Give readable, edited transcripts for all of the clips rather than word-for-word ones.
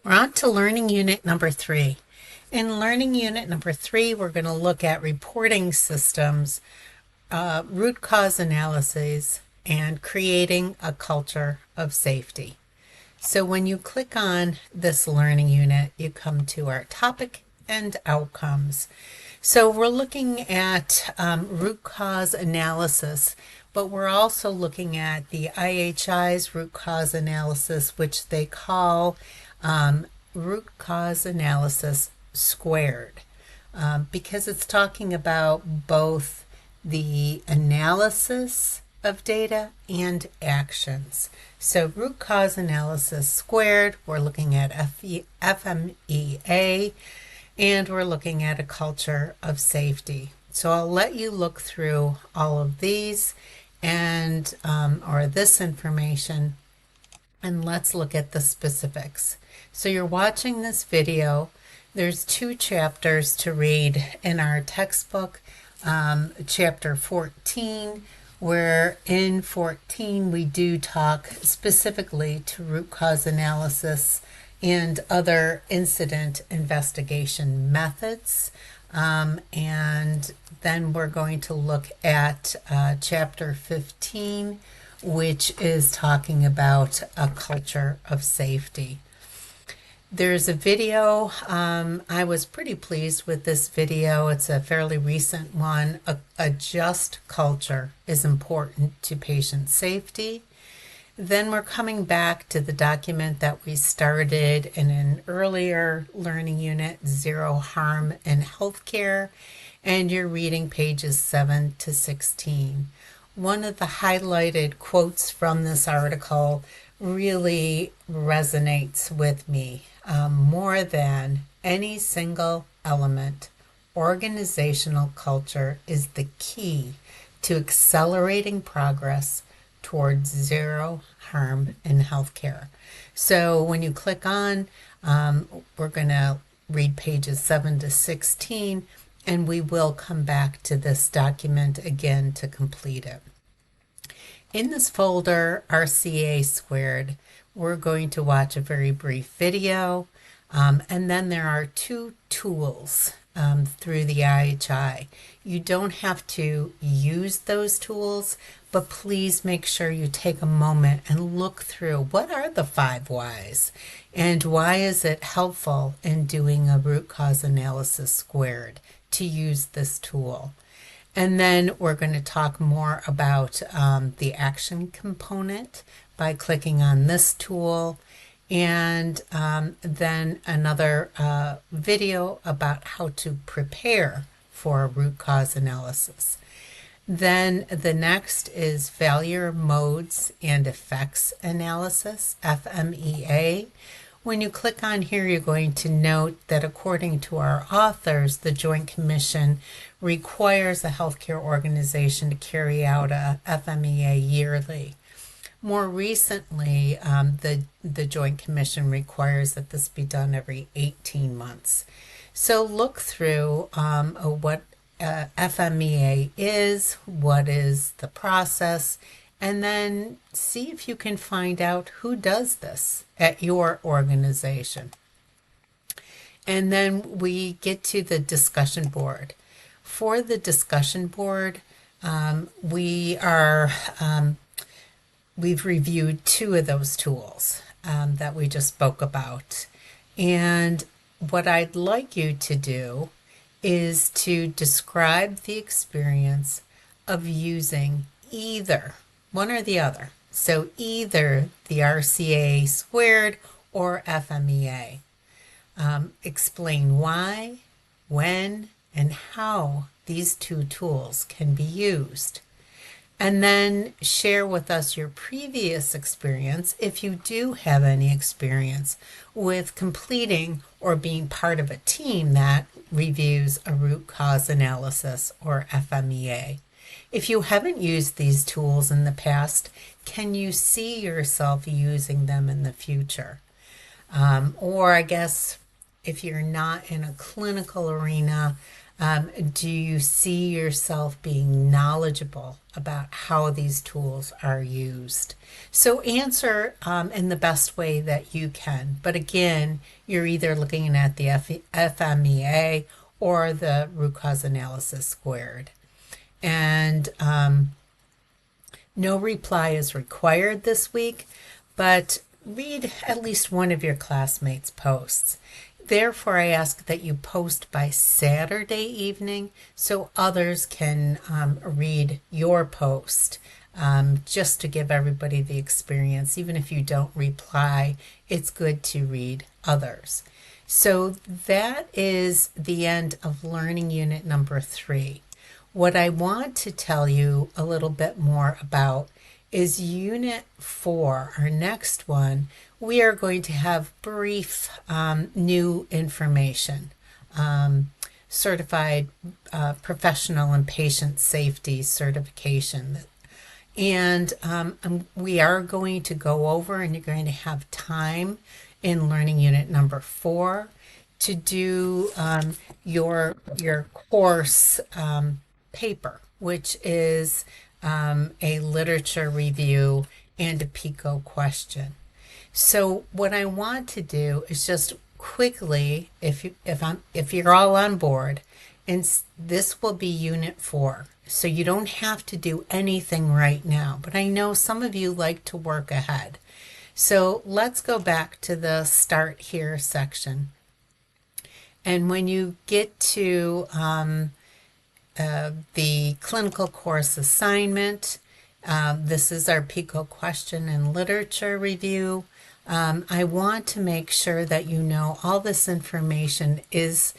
We're on to learning unit number 3. In learning unit number 3, we're going to look at reporting systems, root cause analyses, and creating a culture of safety. So when you click on this learning unit, you come to our topic and outcomes. So we're looking at root cause analysis, but we're also looking at the IHI's root cause analysis, which they call root cause analysis squared, because it's talking about both the analysis of data and actions. So root cause analysis squared, we're looking at FMEA, and we're looking at a culture of safety. So I'll let you look through all of these and or this information, and let's look at the specifics. So you're watching this video. There's 2 chapters to read in our textbook. Chapter 14, where in 14 we do talk specifically to root cause analysis and other incident investigation methods. And then we're going to look at chapter 15, which is talking about a culture of safety. There's a video. I was pretty pleased with this video. It's a fairly recent one. A just culture is important to patient safety. Then we're coming back to the document that we started in an earlier learning unit, Zero Harm in Healthcare, and you're reading pages 7 to 16. One of the highlighted quotes from this article really resonates with me. More than any single element, organizational culture is the key to accelerating progress towards zero harm in healthcare. So when you click on, we're going to read pages 7 to 16, and we will come back to this document again to complete it. In this folder, RCA Squared, we're going to watch a very brief video, and then there are 2 tools through the IHI. You don't have to use those tools, but please make sure you take a moment and look through what are the 5 whys and why is it helpful in doing a root cause analysis squared to use this tool. And then we're going to talk more about the action component by clicking on this tool, and then another video about how to prepare for a root cause analysis. Then the next is failure modes and effects analysis, FMEA. When you click on here, you're going to note that according to our authors, the Joint Commission requires a healthcare organization to carry out a FMEA yearly. More recently, the Joint Commission requires that this be done every 18 months. So look through what FMEA is, what is the process, and then see if you can find out who does this at your organization. And then we get to the discussion board. For the discussion board, we've reviewed 2 of those tools that we just spoke about. And what I'd like you to do is to describe the experience of using either one or the other. So either the RCA squared or FMEA. Explain why, when, and how these 2 tools can be used. And then share with us your previous experience, if you do have any experience, with completing or being part of a team that reviews a root cause analysis or FMEA. If you haven't used these tools in the past, can you see yourself using them in the future? Or I guess if you're not in a clinical arena, Do you see yourself being knowledgeable about how these tools are used? So answer in the best way that you can. But again, you're either looking at the FMEA or the root cause analysis squared. And no reply is required this week, but read at least one of your classmates' posts. Therefore, I ask that you post by Saturday evening so others can read your post, just to give everybody the experience. Even if you don't reply, it's good to read others. So that is the end of learning unit number 3. What I want to tell you a little bit more about is Unit 4, our next one. We are going to have brief new information, certified professional and patient safety certification. And we are going to go over, and you're going to have time in learning unit number 4 to do your course paper, which is a literature review and a PICO question. So what I want to do is just quickly, if you're all on board, and this will be unit 4. So you don't have to do anything right now, but I know some of you like to work ahead. So let's go back to the start here section. And when you get to the clinical course assignment, this is our PICO question and literature review. I want to make sure that you know all this information is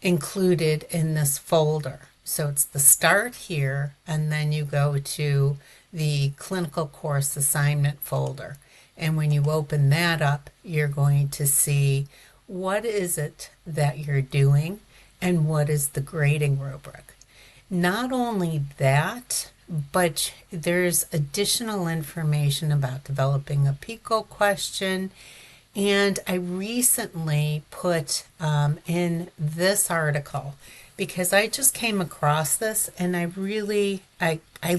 included in this folder. So it's the start here, and then you go to the clinical course assignment folder. And when you open that up, you're going to see what is it that you're doing and what is the grading rubric. Not only that, but there's additional information about developing a PICO question. And I recently put in this article because I just came across this and I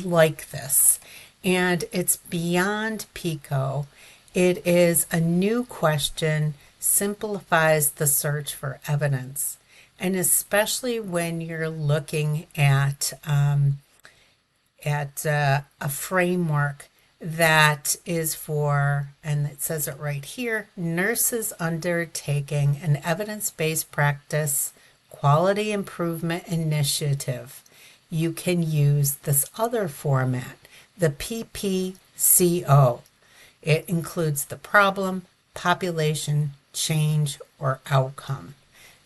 like this. And it's beyond PICO. It is a new question, simplifies the search for evidence. And especially when you're looking at a framework that is for, and it says it right here, nurses undertaking an evidence-based practice quality improvement initiative. You can use this other format, the PPCO. It includes the problem, population, change, or outcome.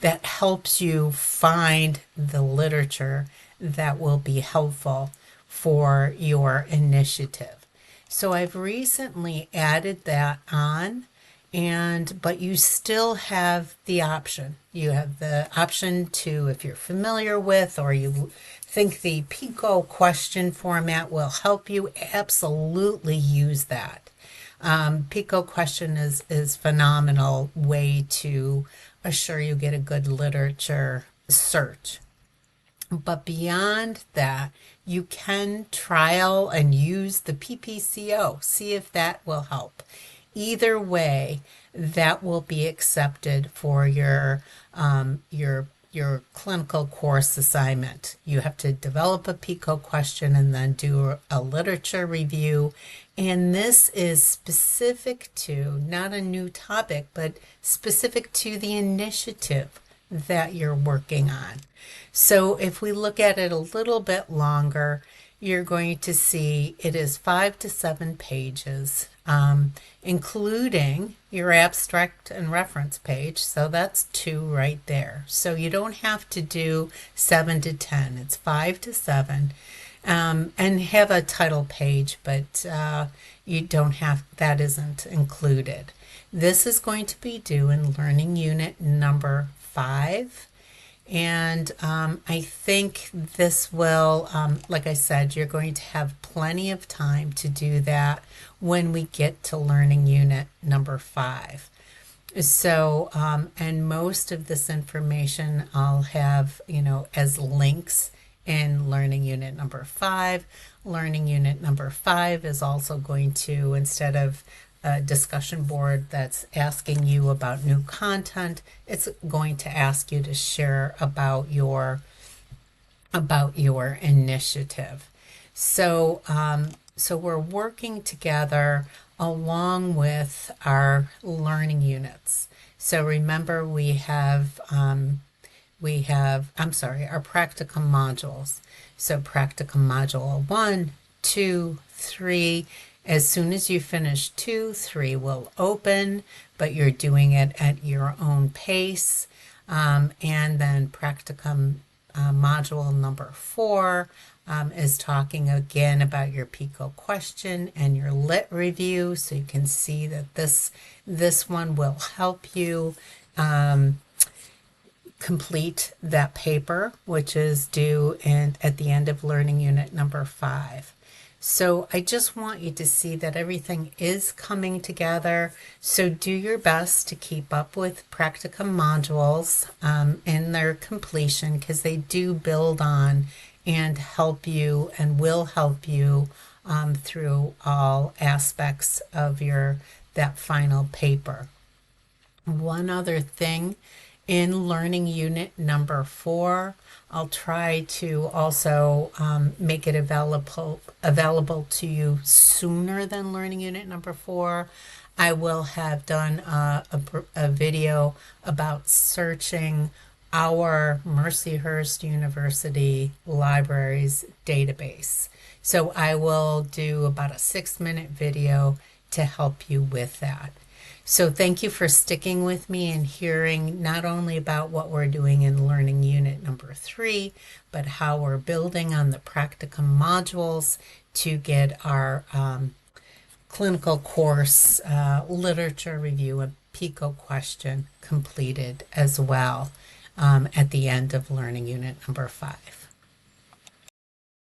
That helps you find the literature that will be helpful for your initiative. So I've recently added that on, but you still have the option. You have the option to, if you're familiar with or you think the PICO question format will help you, absolutely use that. PICO question is phenomenal way to assure you get a good literature search. But beyond that, you can trial and use the PPCO. See if that will help. Either way, that will be accepted for your clinical course assignment. You have to develop a PICO question and then do a literature review. And this is specific to, not a new topic, but specific to the initiative that you're working on. So if we look at it a little bit longer, you're going to see it is 5 to 7 pages, including your abstract and reference page. So that's 2 right there. So you don't have to do 7 to 10. It's 5 to 7. And have a title page, but you don't have, that isn't included. This is going to be due in learning unit number 5. And I think this will, like I said, you're going to have plenty of time to do that when we get to learning unit number 5. So, and most of this information I'll have, as links in learning unit number 5. Learning unit number 5 is also going to, instead of a discussion board that's asking you about new content, it's going to ask you to share about your initiative. So we're working together along with our learning units. So remember, I'm sorry, our practicum modules. So practicum module 1, 2, 3. As soon as you finish 2, 3 will open, but you're doing it at your own pace. And then practicum module number 4 is talking again about your PICO question and your lit review. So you can see that this one will help you complete that paper, which is due at the end of learning unit number 5. So I just want you to see that everything is coming together. So do your best to keep up with practicum modules in their completion, because they do build on and help you and will help you through all aspects of that final paper. One other thing, in learning unit number 4, I'll try to also make it available to you sooner than learning unit number 4. I will have done a video about searching our Mercyhurst University Libraries database. So I will do about a 6-minute video to help you with that. So thank you for sticking with me and hearing not only about what we're doing in learning unit number 3, but how we're building on the practicum modules to get our clinical course literature review and PICO question completed as well at the end of learning unit number 5.